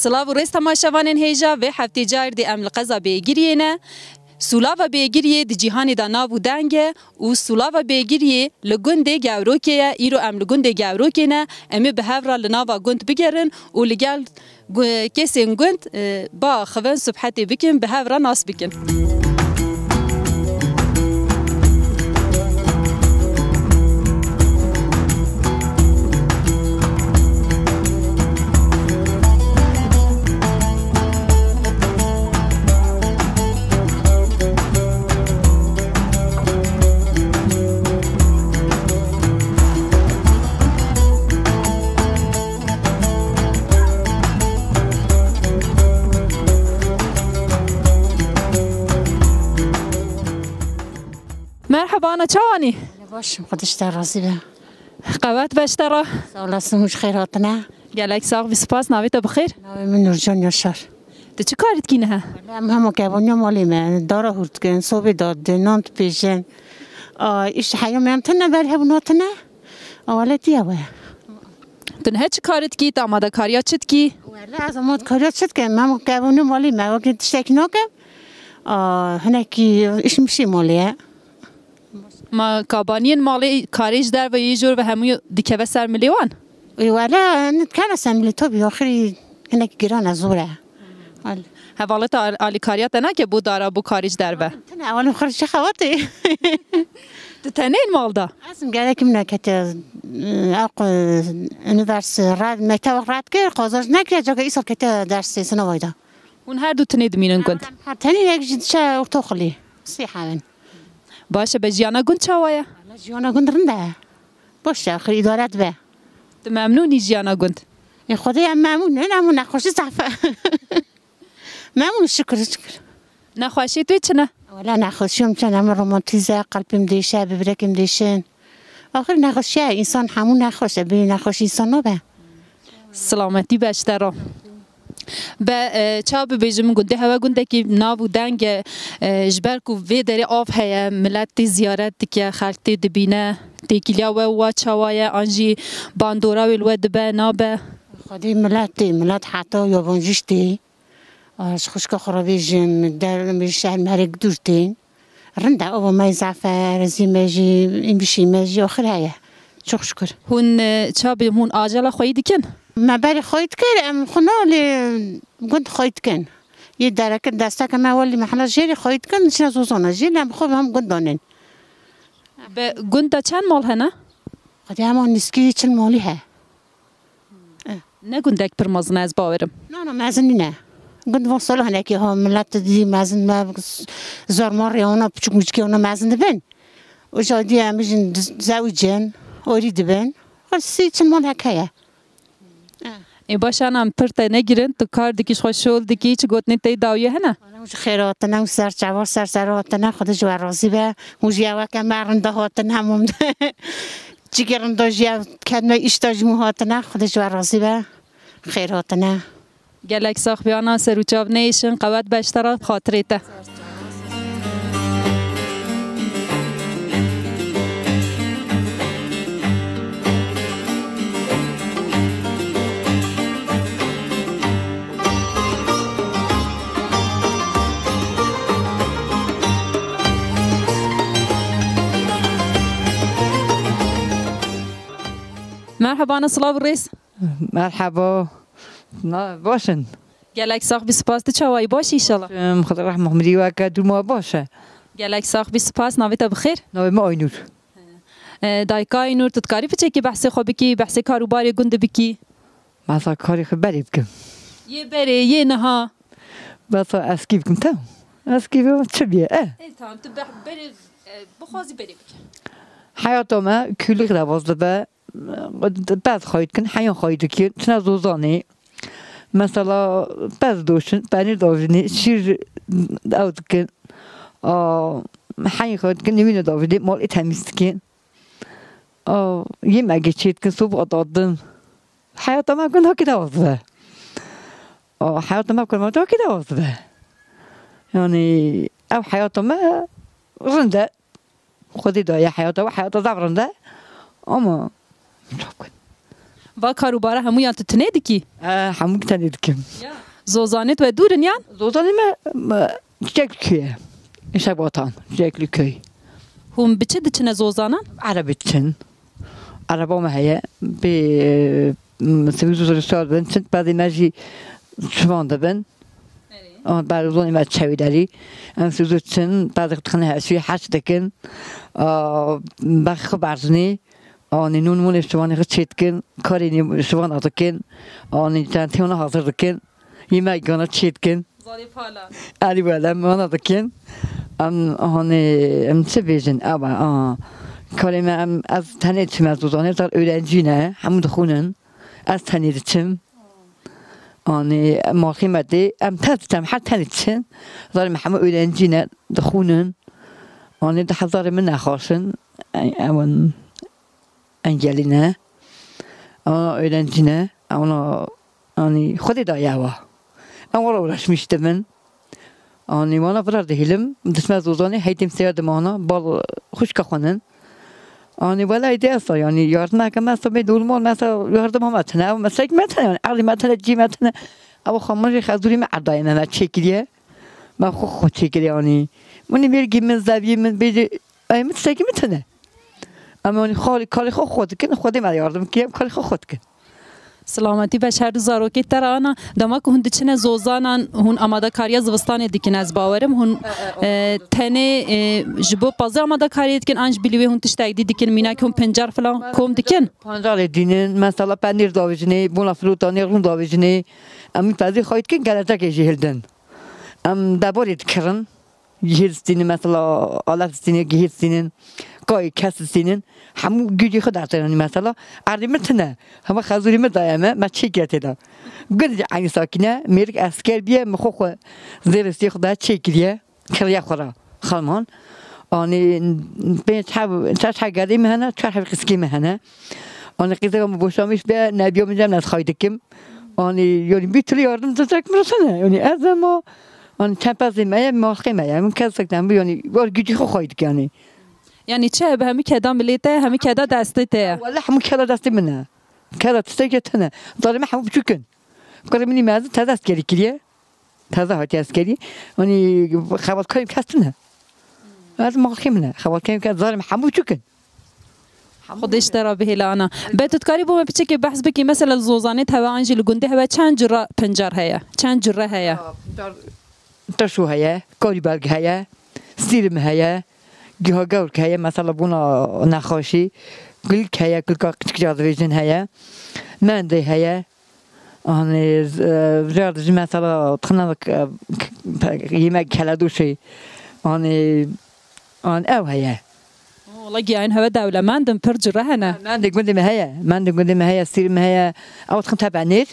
سلاو ریست تماشاوانین هیجا و هفته جار دی ام لقزا بیگیریه نه سولاوا بیگیریه دی جهانی دا نابو دنگه و سولاوا بیگیریه لگنده گاوروکیه ایرو ام لگنده گاوروکیه نه امی به هفرا لناوا گند بگیرن و لگل کسی گند با خوان صبحتی بکن به هفرا ناس بکن. مرحبا أنا شواني باش خدش درازي به قوات بشترا سوال سموش خيراتنا قالك ساق بسپاس ناويتا بخير ناوي من نورجان يشار ده چه کارت کینه هم كابونيا مالي ما دارا هرت كن صوبي داد نانت بيجن إيش حيوم يمتنا برها بناتنا ولا تيابه تنها چه کارت کی آماده کاریا چت کی ولا از ما کارات شد که هم كابونيا مالي ما وقت تشتكي ناكم هناك إيش مشي ماليه ما کابانین مالی کاریش در و یه جور و همون دیگه سر ملیوان ولا نتكلم سامي تو بآخری هناك جيران زوره حوالت علی کاریات نه که بود داره بو کاریش در و تنا اول خرج خواتي تنين مال ده اسم قالك من كت اق انيفرس راد متى راد كير قازج نكي جا يسال كت درس سنه وايدا اون هر دو تنید مینن گند تاني یک جد شا وتخلي صيحه من باشه به جیانا گند چاوایا جیانا گند رنده باشه آخر ادارت به ممنونی جیانا گند يا خدي ممنون انا من نخوش صفه ممنون شكر نخواشی توی چنه ولا نخوش يوم كان عمر رومانتيزه قلبي مديشه ببرك مديشن آخر نخوش انسان همون نخوشه ببین نخوش انسان نبه سلامتی بشترا به چا ببیجم گنده هوا گنده که ناو دنگ جبر کو وی دری آف هیا ملت زیارت که خلق دبینه تیکلیا و چاوای آنجی باندورا ویل دبه نابه خدي ملت حتی یابانجیشتی از خوشک خرابی جم در میشه مرگ دورتین رنده او ما زعفر زیمجی این بشی مجی آخر هیا چه شکر هون چا به هون آجلا خویی دیکن ما بری خواهید کرد ام خنالی گند خواهید کن یه درک دسته که ما ولی محل جیری خواهید کن نشین زوزانه جیری هم خوب هم گندانن به گنده چند مال هنه؟ خدی همان نسکی چند مالی ها نه گندک پر مزنه از باورم نه مزنی نه گند وصل هنه که ها ملت دی مزن ما زارماری اونا پچک مچکی اونا مزن دبن و جادی همیشن زوجن اوری دبن خاصی چند مال هکیه ای باشن هم پرته نگیرن تو کار دیگیش خوش شول دیگی چه گوت نیتی داویه هنه خیراتنا و سرسراتنا خود جوار رازی به موجیه که مرنده هاتن همون جگرنده جیه کدمه ایشتاج موهاتنا خود جوار رازی به خیراتنا گلک ساخ بیانا سروچاو نیشن قوت بشترا خاطریته مرحبا أنا صلاة الرئيس مرحبا باشن گلک ساخ بی سپاس تو چوایی باشی ایشالا خدا رحمه محمدی و که دو ما باشه گلک ساخ بی سپاس ناویتا بخیر ناوی ما آینور دایکا اینور تو کاری بچه که بحث خواب بکی بحث کاروباری گنده بکی مثلا کاری خب بری بکم یه بره یه نها مثلا اسکی بکم تا اسکی بکم چه بیه تام تو بری بخوازی بری بکن حیاتا ما کلی غلبازده به بعد خواهید کن حیان خواهید کن چنه زوزانه مثلا بعد دوشن پنیر داویدنی شیر داود کن حیان خواهید کن نمینه داویدنی مال اتمیز کن یه مگه چید کن صبح دادن حیاتا ما کن هاکی دوازده حیاتا ما کن هاکی دوازده یعنی او حیاتا ما رنده خودی دایه حیاتا و حیاتا زبرنده اما و کاروباره همویان تو تنه دکی همون تنید کم زوزانت و دورن یان زودانی ما جکلیه شباتان جکلی کی هم بچه دچنه زوزانان عربی چن عربا ما هي سويت وزارة الشباب بن كنت بعد ما جي شوان دبن بعد زوني ما تشوي داري أنا سويت كن بعد قطعناها شوي حاش دكن بخ بعرزني أنا نون مون شوان غشيت كن كاريني شوان أتكن أنا جانتيونا حاضر دكن يما يجانا تشيت كن علي ولا ما أنا دكن أنا تبيجن أبا کلمه از تنیدم از دوستانه در öğrencine همون دخونن از تنیدم آنی ماخی مده تدتم حتی تنیدم دارم همون öğrencine دخونن آنی ده هزار من نخواسن اون انجلینا آن öğrencine آنی خودی دایوا اون رو رسمیشته من آنی وانا برای دهیلم دست از دوستانه هیتم سیاد مانا بال خوش کخونن آنی ولی ایده است یعنی یارد نکم مثلا به دولمون مثلا یارد ما متنه و مثلا متنه یعنی عقلی متنه جی متنه اما خاموشی خزوری من عدای من چکیه من خود چکیه یعنی منی میرگی من زبی من بیج ای مثلا متنه اما اونی خالی کاری خود کن خودی من یاردم کیم کاری خود کن سلامتی بشر زاروکی ترانا دما که هند چنه زوزانان هون آماده کاری زوستان دیکن از باورم هون تنه جبو پازه آماده کاری دیکن آنج بیلیوی هون تشتاق دیکن مینا که هون پنجار فلان کوم دیکن پنجار دینن مثلا پنیر داویجنی بونا فروتانی رون داویجنی امی پازی خواهید کن گلچه که جهلدن دبارید کرن جهل دینن مثلا آلت دینن گهل دینن قای کس دینن همون گویی خود دارن مثلا عرض نه همه خزوری مدایمه ما چی کرده گرد عین ساکنه میرک اسکر بیه مخو زیر سی خدا چی کریه کریا خورا خالمان آنی به چه گردی مهنه چه حرف قسکی مهنه آنی قیزه ما بوشامیش به نبیام جم نز خواهد کم آنی یعنی بیتلی یاردم تزک مرسونه یعنی از ما آن چند پس میه ماخی میه ممکن سکتم یعنی وار گویی خو خواهد کنی یعنی چه به همی کدا ملیته همی کدا دسته ولی همون کدا دستی منه کدا تستگتنه دارم همون بچکن کاری منی مازن تازه اسکری کلیه تازه هاتی اسکری ونی خبرت کاریم کستنه از ماخی منه خبرت کاریم کست دارم همون بچکن خودش ترا به هلانا بتت کاری بوم بچه که بحث بکی مثلا زوزانه توا انجی لگنده هوا چند جرا پنجار هیا چند جرا هیا تشو هیا کاری برگ هیا سیرم هیا گهاگور که هیا مثلا بونا نخاشی گل که هیا گل که جادویجن هیا منده هیا آن زیادی مثلا تنها yemek کلادوشی آن او هیا والله جاين هوا دولة ما عندهم برج رهنا ما عندك قدام هيا ما عندك قدام هيا سير ما هيا أو تخن تبع نير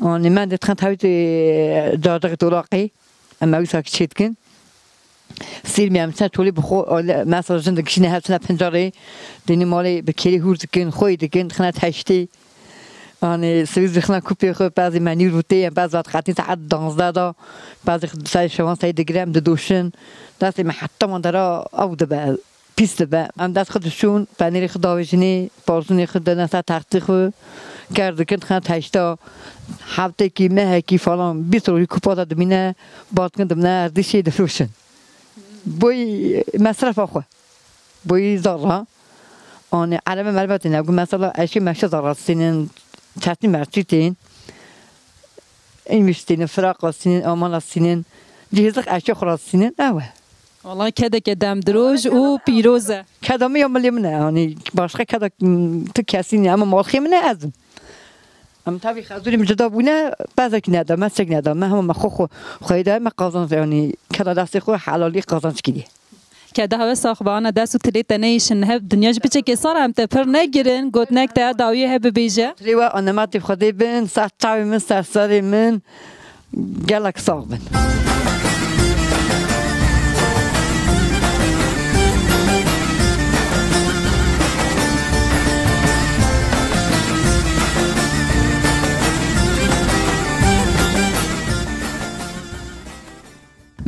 أنا ما عندك تخن تهوي جادق طلاقي أما ويساك شيتكن سير ميام تولي بخو مثلا جندك شيء نهار سنة بنجاري دني مالي بكيري هورتكن خوي تكن خنا تهشتي أنا سويز خنا كوبي خو بعضي منير روتي بعض وقت قاتين تعد دانزدا بعضي ساي شوان ساي دقرام دوشن دستي محطة من درا أو دبل پیست به ام دست خودشون پنیر خداویجنی پارسونی خود نسا تختی خو کرده کند خند هشتا هفته کی ماه کی فلان 20 روی کوپا دمینه باز کندم نه دیشی دروشن بوی مصرف آخو بوی زارا آن علم مربوطه نگو مثلا اشی مشه زارا سینن چتنی مرچیتین این میشتین فراق سینن آمان سینن جهزق اشی خلاص سینن اوه والله كذا كدام دروج وبيروزة كذا ما يوم اللي منه يعني باشخة كذا تكاسيني أما مالخي منه أزم أما تابي خازوري مجدابونه بعضك نادا ما سك نادا ما هم مخو خيدا ما قازن يعني كذا دست خو حلالي قازن شكلي كذا هوا ساخبانا دست وتريت نيشن هب دنيا جبتش كسر هم تفر نجرن قد نكتا داوية هب بيجا تريوا أنا ما تفخدي بن ساعة من ساعة من جالك صعبن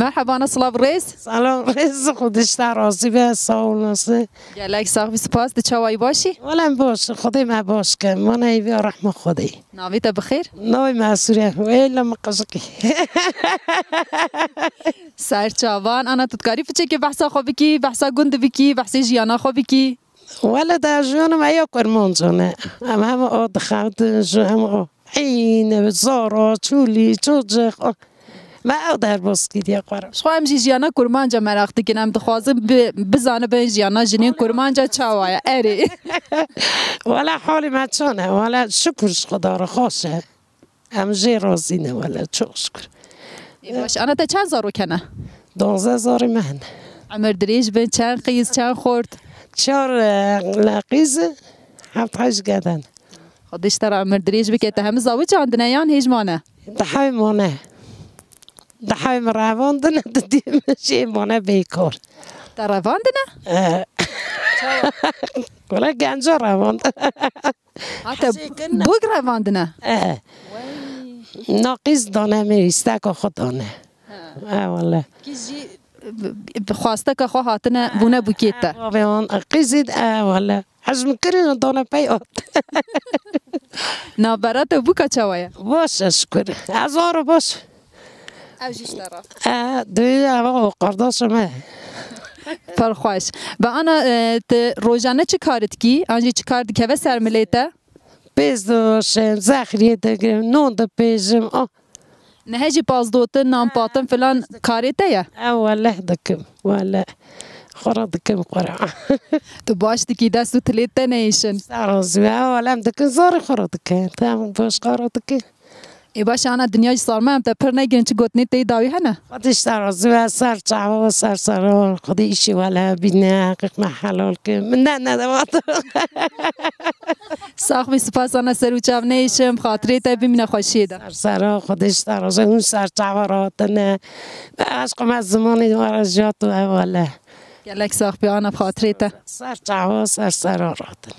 ما مرحبا أنا صلاة الرئيس. سلام رئیس خودش ترازی به ساوناسه. گلک ساق سپاس دچوایی باشی. ولم باش خودی ما باش که من ایوی رحم خودی. ناویت بخیر. نوی مسئولیت ویلا مقصدی. سرچاوان أنا تذكري في شيء بحثا خوبكي بحثا جند بكي بحثا جيانا خوبكي. ولا ده جون ما يأكل منزونه. هم آد خود هم عین زارا چولی چوچه ما او در باسکی دیا قرار شو هم جیانا کرمانجا مراختی کنم دخوازم بزانه به جیانا جنین کرمانجا چاوایا اری ولا حالی ما چونه ولا شکرش خدا رو خوشه هم جی رازینه ولا چو شکر باش انا تا چند زارو کنه 12,000 من عمر دریج بین چند قیز چند خورد 4 قیز 7 گدن خودش ترى عمر دریج بکه تا همه زاوی چاندنه یان هیجمانه دحای مانه دحای مراواندنه دیم شی مانه بیکار تا رواندنه؟ ولی گنجا رواند حتی بوگ رواندنه؟ ناقیز دانه میریسته که خود دانه والا کیجی خواسته که خواه هاتنه بونه بوکیته قیزید والا حجم کرین دانه پیاد نا برات بوکا چوایا باش شکر 1000 باش اوجیش طرف دوی اوا قرداش ما فرخواش با انا روزانه چه کارت کی انجی چه کار دکه و سرملیته پیز دوشم زخریه دگرم نون دا پیزم نهجی باز دوتن نام پاتن فلان کارته یا والا دکم والا خورا دکم خورا تو باش دکی دست و تلیته نیشن سرازی والا هم دکم زاری خورا دکم تام باش خورا دکم ای باش انا دنیای سالمه هم تا پر نگیرن چه گوتنی تی داوی هنه خودش سرازی و سر چعوا و سر سرار خودی ایشی والا بینه حقیق ما حلال که من نه دوات ساخ سپاس انا سر و چاو نیشم خاطری تا ببینه خوشیده سر سرا خودش سرازی اون سر چعوا راتنه عشقم از زمانی ورجات و والا گلک ساخ بی آنا خاطری تا سر چعوا سر سرا راتنه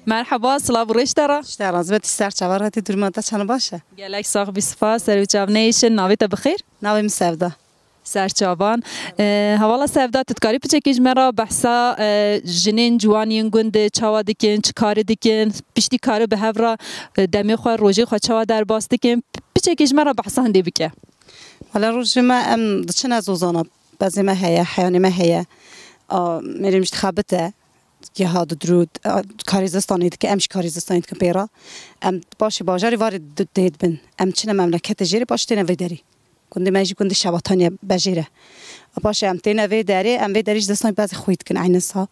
مرحبا سلام ریشتره اشتر از بهت سر چوارتی درمانتا چنو باشه گلک ساخ بی سپاس سر و چاو نیشن ناویت بخیر ناویم سفدا سرچاوان حوالا سفدا تذکاری پچکیج مرا بحثا جنین جوانین گنده چاوا دکن چه کار دکن پشتی کار به هفرا دمی خواه روژی خواه چاوا در باست دکن پچکیج مرا بحثا هنده بکه حالا روژی ما ام دچن از اوزانا بعضی ما هیا حیانی ما هیا میریم خابته که ها درود کاریزستانید که امش کاریزستانید که پیرا ام باشی باجاری وارد دید بن ام چنه مملکت جیری باش تینه ویداری کنده ماجی کنده شباتانی بجیره باشه ام تینه ویداری ام ویداریش دستانی بعضی خوید کن عینسا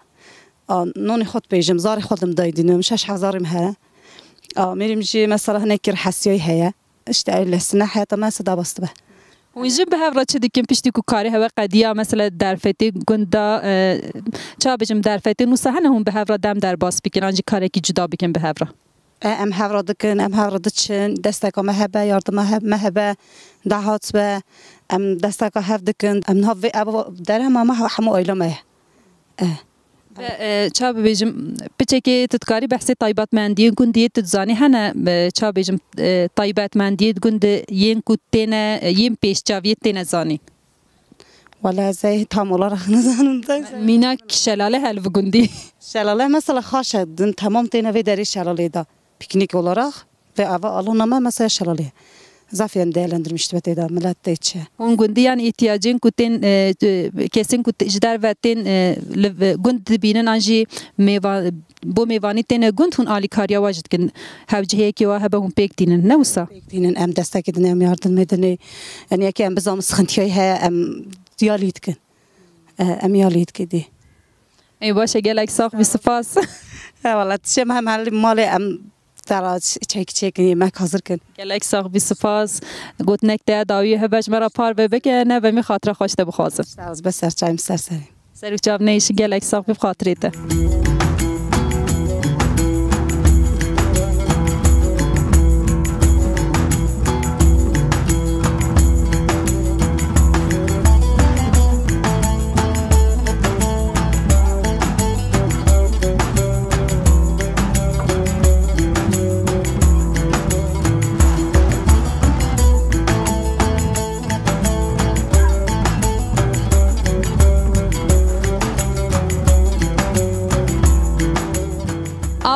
نونی خود بیجم زاری خودم دایدینم 6,000 مهره میریم جی مثلا هنکر حسیای هیا اشتعال لسنه حیاتا ما صدا باست به ويجب بهفرة شدي كم بيشتي كوكاري هوا قديا مثلا درفتي گندا چا بجم درفتي نوسهنه هم بهفرة دم در باس بكن انجي كاري كي جدا بكن بهفرة ام هفرة دكن ام هفرة دچن دستك مهبه ياردم مهبه دعوت به ام دستك هف دكن ام نهوي ابو درها ما حمو ايلو مه چا بجم بچكي تذكاري بحثي طيبات مندي گندي تزاني هنا چا بجم طيبات مندي گند ين كوتنا ين پیش چاوي تنا زاني ولا زي تامولا رخ نزانم مينا شلاله هل گندي شلاله مثلا خاشه دن تمام تنا في داري شلاله دا بيكنيك olarak ve ava alınama mesela şalalı. Zafiyen değerlendirmişti beteyda millet de içe. On gündü yani ihtiyacın kutin kesin kut ijdar vetin günd binen anji meva bu mevani tene günd hun ali kariya vacid kin havcihe ki ve hebe hun pek dinin ne usa? Pek dinin em destek edin em yardım edin. Yani ki em bizam sıkıntıyı he em diyalid kin. Em yalid kidi. Ey başa gelek sağ bir spas. Valla tişem hem hali mali em تراج چک yemek hazır kın. Gelek sağ bir spas. Gotnek de davi hebej mera par ve beke ne ve mi xatıra xoş te bixwazim. Staz beser çayım serseri. Serüçav ne işi gelek sağ bir xatirete.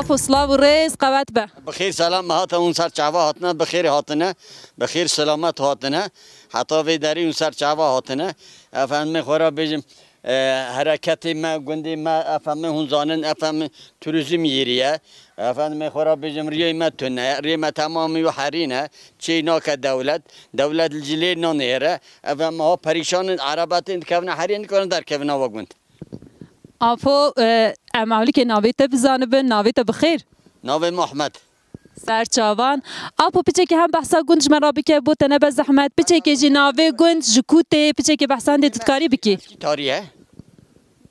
آفو سلاو و ریز قوت به بخیر سلام هات اون سر چاوا هاتنه بخیر هاتنه بخیر سلامت هاتنه حتی وی داری اون سر چاوا هاتنه افهم خورا بجم حرکت ما گندی ما افهم هون زانن افهم توریسم یریه افهم خورا بجم ریای ما تنه ری ما تمامی و حرینه چی ناک دولت الجلی نانیره افهم ها پریشان عربات کفن حرین کنن در کفن ها وگند آفو امالی که ناویت بزانه بن ناویت بخیر ناوی محمد سرچاوان آپو پیچه که هم بحثا گندش من را بکه بو تنه به زحمت پیچه که جی ناوی گند جکوته پیچه که بحثان دی تدکاری بکی تاریه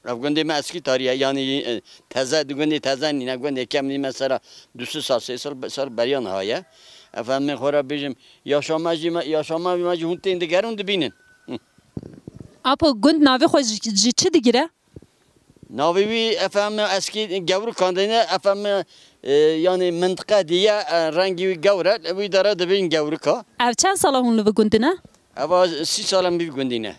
رف گندی ما اسکی تاریه یعنی تازه گندی تازه نینا گندی کم نی مثلا 2 سال 3 سال بریان هایه افهم خورا بجم یا شما ماجی هونت این دیگرون دبینن آپو گند ناوی خود جی چی دیگره ناوی افهم اسکی گورو کاندینه افهم yani منطقه دیگه رنگی گوره وی داره دبین گوره که او چند ساله هون لو گندنه؟ اوا 30 سالم بی گندینه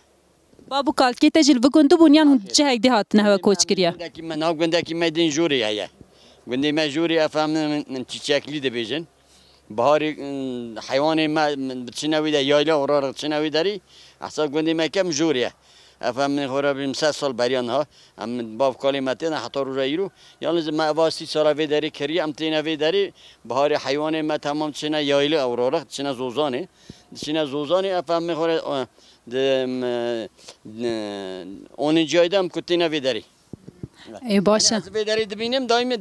بابو کالکی تجل و گندو بونیان هون چه هک دیهات نه و کوچ کریه گندکی من ناو گندکی مدین جوری هیا گندی ما جوری افهم من چیچکلی دبیجن بهاری حیوان ما بتشنوی ده یایلا ورار بتشنوی داری احسا گندی ما کم جوریه افهم من خورا بیم 3 سال بریان ها ام باف کلمتی نه حتی رو رایرو یعنی ما واسطی سال وی داری کری ام تینا وی داری بهار حیوان ما تمام چنا یایله اوراره چنا زوزانه افهم من خورا اون جایدم کتینا وی داری ای باشه وی داری دبینیم دائم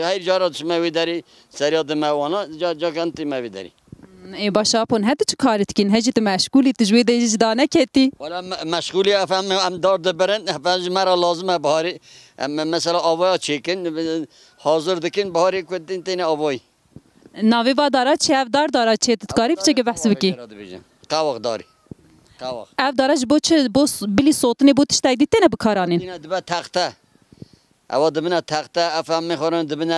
هر جارا شما وی داری سریاد ما وانا جا کنتی ما وی داری ای باشه اپون هدی چه کارت کن هجی تو مشغولی تجوید ایج دانه کتی ولی مشغولی افهم ام دار دبرن افهم مرا لازمه بهاری مثلا آوای چیکن حاضر دکن بهاری کدین تین آوای ناوی با داره چه اف داره چه تدکاری بچه که بحث بکی قاوق داری قاوق اف داره بو چه بو بلی صوتنی بو تشتای دیتنه بکارانین اینا دبا تخته اوا دبنا تخته افهم میخورن دبنا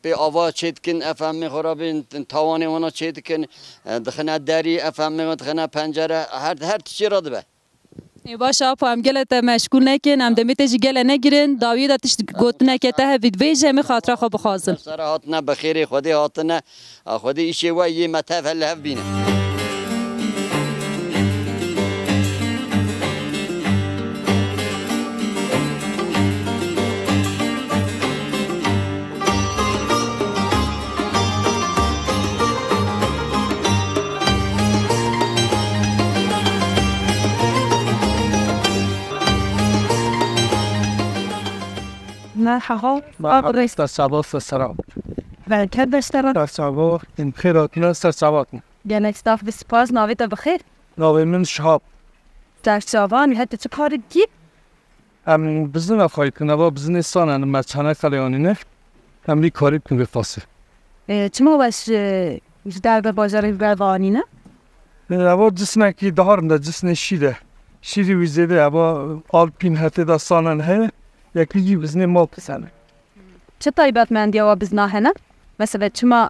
به آوا چیتکن افهم میخورا بین توانی ونا چیتکن دخنا داری افهم میخورن دخنا پنجره هر چی را دبه ای باشه اپو هم گلت مشغول نکن هم دمیت جی گله نگیرن داوی داتش گوت نکته هفید ویجه می خاطره خواب خازن سر هاتنه بخیری خودی هاتنه خودی ایشی و یه متف هل هف بینه مرحبا در سباس سلام برکت بشترم در سبا این خیراتنا سر سباتن گنک ستاف بسپاس ناویت بخیر ناوی من شهاب در شابان هد چه کاری کی ام بزن افای کنه و بزن سانن مچانه کلیانینه ام ری کاری کن بفاسه چما باش در بازار گروانی نه اوا جسمه کی دهارنده جسم شیری ویزیده اوا آلپین هته دا سانن هه یکی بزن مال پسنه چه طایبات مندی و بزنه نه مثلا چما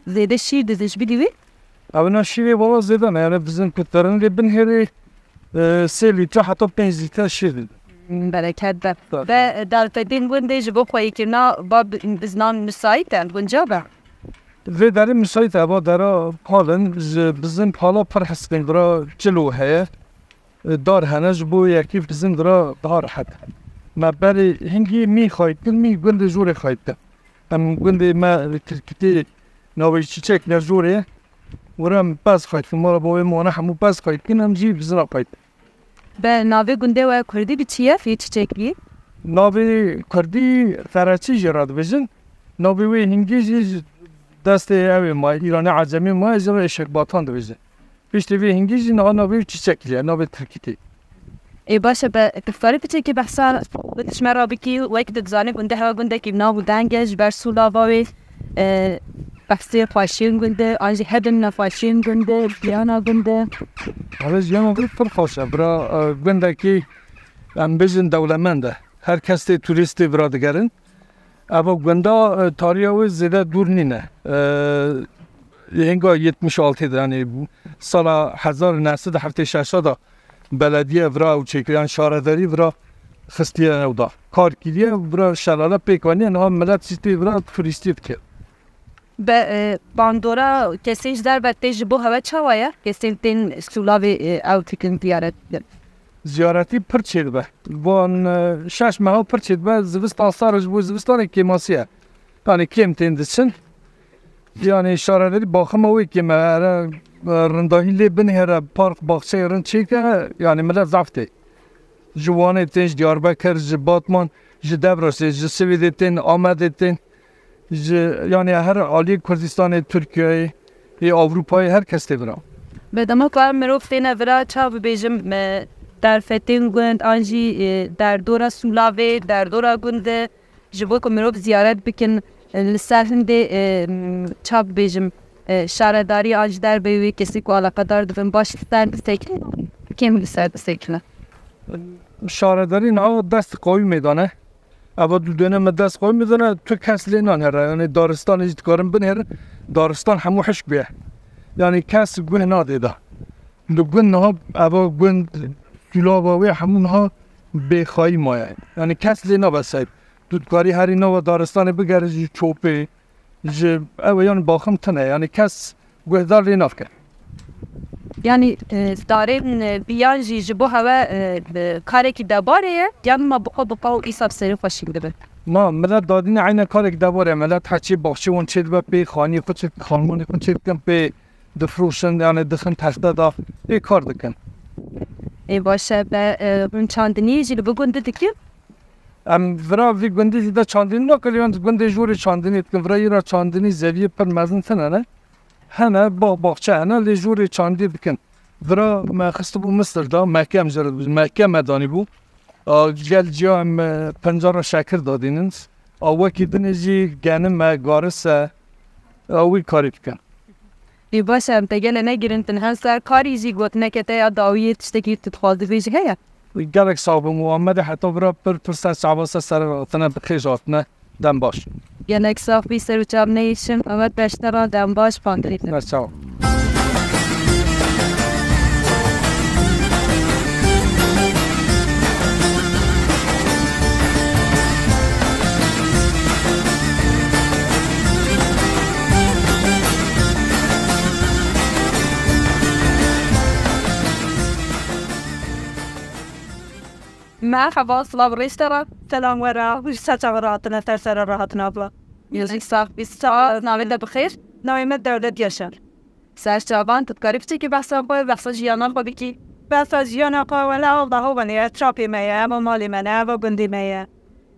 زیده شیر دزش بیدیوی اونا شیری بابا زیده نه یعنی بزن کترن لی بن هری 3 لیتر حتی 5 لیتر شیر برکت و در تدین گنده جبو خواهی کرنا با بزنان مسایتن گنجا با وی داره مسایت ابا داره پالن بزن پالا پر حسکن داره جلو هیه دار هنج بو یکی بزن داره دار حد ما بری هنگی می خواهید کن می گنده جوره خواهید کن هم گنده ما ترکتی نوی چیچک نجوره ورم باز خواهید کن مارا باوی مانه همو باز خواهید کن هم جی بزن خواهید به ناوی گنده و کردی بی چیه فی چیچکی؟ ناوی کردی فرچی جراد بزن ناوی وی هنگی دست اوی ما ایرانی عجمی ما از اشک باتان دو بزن پیشتی وی هنگی ناوی چیچکیه ناوی ترکتی ای باشه به تفکری پیچه که بحثا بتش مرا بکی وقت دزانه گنده ها گنده که ناو دنگش بر سولاوی بحثی فاشین گنده آنجی هدن نفاشین گنده بیانا گنده حالا جیان وقت فرخوشه برا گنده که ام بزن دولمنده هر کس توریستی برا دگرن اما گنده تاریخ زیاده دور نینه هنگا 76 یعنی سال 1976 بلدیه ورا و چکریان شارداری ورا خستیه اودا کار کردیه برای شلاله پیکانی نه ملت سیستی برای توریستی کرد. به باندورا کسیش در بتیج بو هوا چاویه کسی تین سولاوی او تکن زیارت زیارتی پرچید به وان 6 ماه پرچید به زوستان سارج بو زوستان کیماسیه یعنی کم تندشن یعنی شارعی باخم اوی که ما رنداهی لی بنهره پارک باغچه رند چیکه یعنی ملت زفته جوانه تنج دیاربکر جباتمان جدبراسه جسویده تن آمده تن یعنی هر عالی کردستان ترکیه یا اروپای هر کس تبرام. بدم که مروف تینه ورا چا بیجم در فتین گند آنجی در دورا سولاوی در دورا گند جبو که مروف زیارت بکن لسهنده چا بیجم شهرداری آنج در بیوی کسی که علاقه دار دفن باش سر دستیکنه کم لسر دستیکنه شهرداری نه دست قوی میدانه اول دو دنیا دست قوی میدانه تو کس لینان هره یعنی دارستان اجت کارم بنهر دارستان همو حشک بیه یعنی کس گونه نادیده لو گونه ها اول گونه جلوی همون ها بخواهی مایه یعنی کس لینا بسید دودکاری هری نو دارستان بگره جی چوپه جی اویان باخم تنه یعنی کس گوه دار لینا فکر یعنی دارین بیان جی جبو هوا کاری که دباره یعنی ما بخود بقاو ایساب سری خوشیم دبه ما ملت دادین عین کاری که دباره ملت هرچی باخشه ون چید به خانی خود چید خانمانی خود چید کن به دفروشن یعنی دخن تخته دا ای کار دکن ای باشه به چاندنی جی لبو گنده دکی؟ ورا وی گنده زیده چاندنی نکلیوان گنده جوری چاندنی دکن ورا ایرا چاندنی زویه پر مزن تنه نه هنه باغچه هنه لی جوری چاندی دکن ورا ما خسته بو مصر دا مکه هم جرد بود مکه مدانی بو گل جا هم پنجار شکر دادینند وکی دنجی گنم گارسه اوی کاری دکن ای باشه هم تگل نگیرن تنها سر کاری جی گوت نکته یا داویه تشتکی تتخوازی بیجی هیا وی گلک صاحب محمد حتی برا پر پرسه شعباسه سر آتنه بخیجاتنه دم باش گلک صاحب بی سر و چاب نیشن امت بشتران دم باش پاندرید نشاو مرحبا سلام ريستوران سلام ورا وش ساتوراتنا ثرثر راحتنا بلا يوزيك صاف بيستا ناويدا بخير ناويمة دولة يشار ساش جابان تتكاري بتيكي بحثا بوي بحثا جيانا بابيكي بحثا جيانا قوي ولا الله هو بني ترابي مايا اما مالي منا اما بندي مايا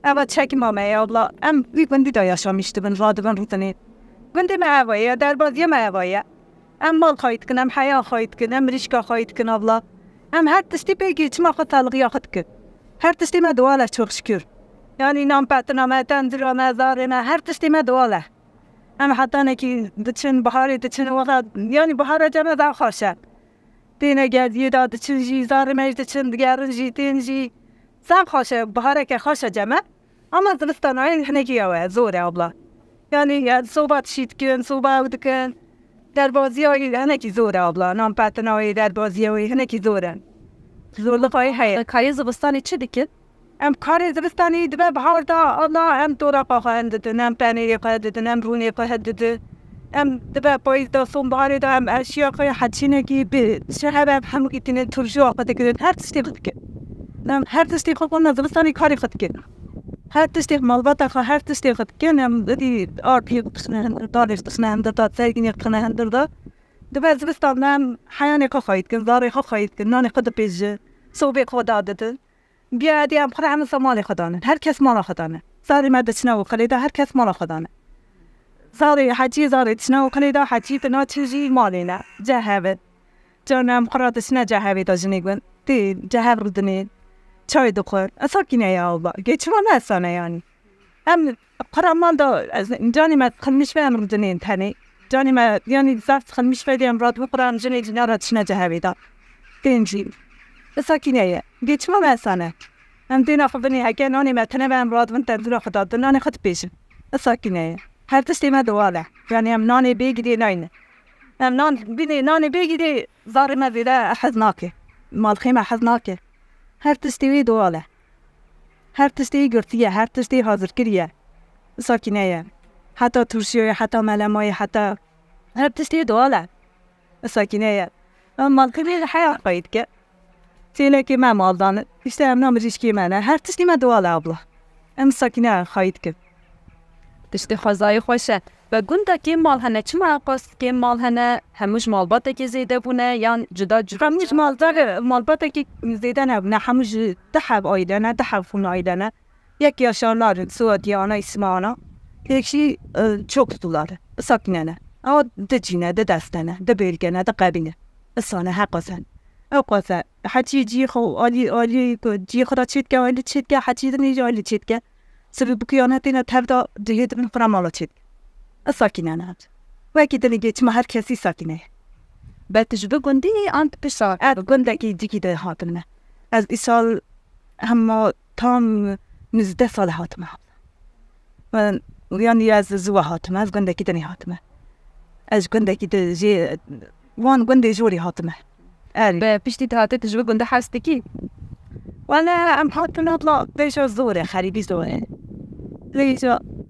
اما تشاكي ما مايا الله ام وي بندي دا يشا مشتبن رادبن روتنين بندي ما اويا در بازي ما اويا ام مال خايت كن ام حياة خايت كن ام رشكا خايت كن الله ام هر تستي بيجي تما خط الغيا خط كن هر تشتی ما دواله çok şükür. Yani nam patna ma tandra ma zarina her tشتی ما دواله. Ama hatta ne ki dçin bahari dçin وقت yani bahara cana da خوشه. Dine geldi da dçin ji zarima dçin diğer ji tin ji zam خوشه bahara ke خوشه cama. Ama Zılistan ayın ne ki ya zor abla. Yani sobat şitkin sobat dkin دربازی ne ki zor abla. Nam patna دربازی ne ki zor. زورلقای هی کاری زبستانی چی دیگه؟ ام کاری زبستانی دبه بهار دا الله ام دورا قاهند دن ام پنیری قاهند دن ام رونی قاهند دن ام دبه پاییز دا سوم بهاری دا ام اشیا قای حدشینه کی به شهر ام همو کی تینه ترجو آقا تکرد هر تشتی خود که ام هر تشتی خود کنه زبستانی کاری خود که هر تشتی مالبات آقا هر تشتی خود که ام دی آرپی قسمه هندر داریش قسمه هندر دا سرگینی قسمه هندر دا دبه زبستان نام حیانی خواهید کن زاری خواهید کن نانی خود پیش صوبی خود داده بیادی هم خود همه مال خدانه هر کس مال خدانه زاری مدت شنو خلیده هر کس مال خدانه زاری حجی زاری شنو خلیده حجی تنا چیزی مالی نه جهبه جانم خراتش نه جهبه داشته گون دی جهب ردنی چای دخور اساکینه یا الله گیچما نسانه یعنی ام قرمان دا جانی ما خمیش به امر ردنی تنی جانی ما یعنی زفت خمیش به امراد بقران جنی جنارات نه جهبه دا دینجی ساکینه گیچما مسانه ام دینا خبنی هکه نانی متنه و امراد من تنظیر خدا دنانی خود پیش ساکینه هر تشتی ما دواله یعنی ام نانی بیگیری ناینه ام نانی بیگیری زاری ما زیده حزناکه مال خیمه حزناکه هر تشتی وی دواله هر تشتی گرتیه هر تشتی حاضر کریه ساکینه حتی ترشیه حتی ملمای حتی هر تشتی دواله ساکینه مال کلی حیا قاید که تیله که من مال دانه işte هم نامریش که منه هر تشتی من دواله ابله ام ساکینه قاید که تشتی خوازای خوشه و گونده که مال هنه چه معقاست که مال هنه هموش مالباته که زیده بونه یا جدا جدا هموش مالباته که زیده نبونه هموش دحب آیدنه دحب فون آیدنه یکی aşağıların Suudiyana İsmana yekşi çok tutular sakinene ama de cine de destene de bölgene de kabine sana hakikaten اوقات حتى يجي خو علي جي خدا تشيتكا ولا تشيتكا حتى يجي علي تشيتكا سبب بكياناتنا تبدا جهد من فرامالا تشيتكا الساكنة أنا وأكيد اللي جيت ما هر كسي ساكنة بتجربة جندي أنت بشار جندي كي ديكي ده هاتنا از إسال هم تام 19 سال هاتمه و يعني از زوا هاتمه از جندي كي دني هاتمه از جندي كي ده جي وان جندي جوري هاتمه بيشتي تهاتي تجربة جندي حاستكي وأنا أم هاتنا أطلع ليش الزورة خريبي زورة ليش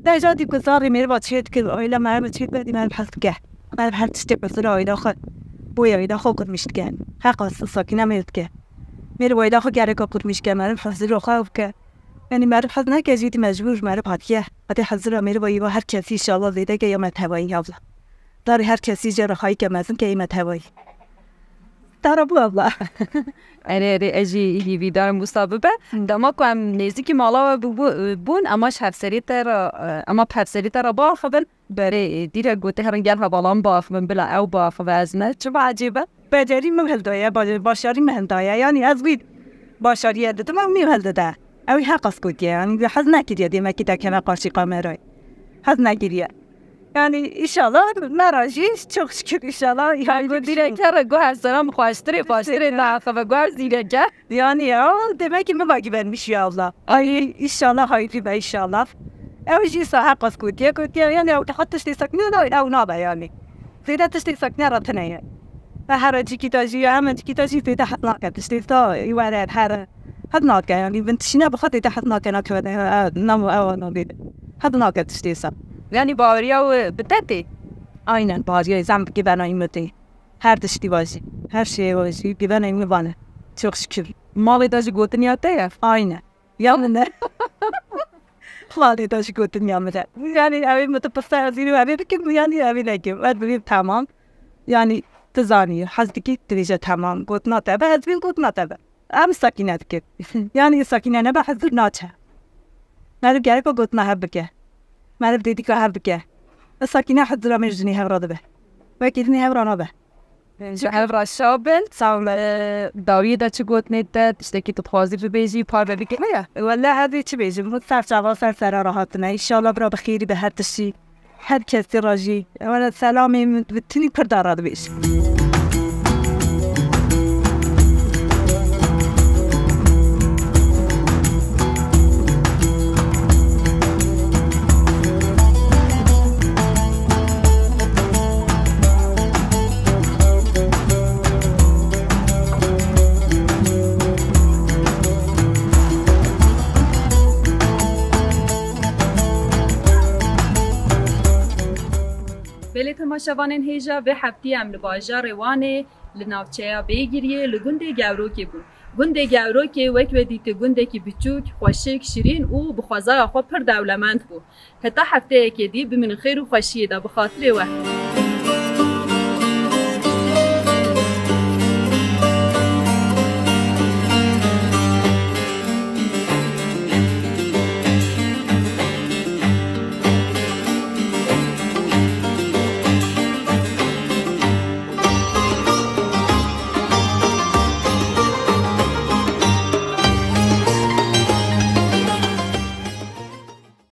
لا جادي بقصاري مير باتشيت كل أويلا ما باتشيت بدي ما بحث كه ما بحث تستبع صراحة إذا خد بويا إذا خد قد مشتكان حق الساكنة ميرت كه مير وإذا خد جارك قد مشتكان ما بحث زرو خاف كه يعني ما بحث ناك جيتي مجبور ما بحث كه قد حذر مير ويا هر كسي إن شاء الله زيدا كي يوم تهوي يابلا داري هر كسي جرا خاي كمازن كي يوم تهوي ترى بابلا أنا أجي في دار مسابقة دما كم نزيك مالا بون أماش هفسري ترى أما بهفسري ترى باخبن بري ديرة قوته هرنجالها بالام باخ من بلا أو باخ وزنه شو عجيبة بجري مهلدايا باشاري مهلدايا يعني أزويد باشاري هذا تمام مهلدا أوي حقص كوتيا يعني حزنا كده دي ما كده كنا قاشي قمراي حزنا كده يعني إن شاء الله ما راجيش çok şükür inşallah yani bu direktör güher sana baştırı la kafa güher zilece yani ya demek ki mi güvenmiş ya Allah ay inşallah hayırlı be inşallah أول شيء صح قص كوتيا يعني لو تحطش تسكنه أو نابع يعني زيادة تشتي سكنة رتنية فهرجي كتاجي عمل كتاجي في تحت ناقة تشتي تا يوارد هذا ناقة يعني بنت شنا بخاطر تحت ناقة ناقة نمو أو نبيد هذا ناقة تشتي صح يعني باوريا بتاتي aynen bağırıyor zam güvenayım her tişti var her şey var güvenayım bana çok şükür malı da jigotun ya aynen yani ne malı da jigotun ya yani evi mutafasır zino evi kim yani evi nekim evi tamam yani tezani hazdaki derece tamam gotna tabi hazbin gotna tabi am sakinet ki yani sakine ne bahzır naça nerede gerek o gotna habke ما بديتك هبكة الساكنة حضرة من جنيها راضبة وكيدني هبرانة به شو هبرا الشابن صام داويدا تشقوت نتا تشتكي تتخوازي في بيجي بار بيجي ولا هذه تبيجي متصرف شغال صار راحتنا إن شاء الله برا بخير بهذا الشيء هاد كثير راجي ولا سلامي بتني كردار هذا بيش بله تماشاوانین هیجا به هفته ام لباجار وانه لناوچه بیگیریه لگنده گاوروکی بون گنده گاوروکی وک ودیت گنده کی بچوک خوشک شیرین او بخوازا خو پر دولمند بو حتی هفته کی دی بمن خیر و خوشیه دا بخاطر و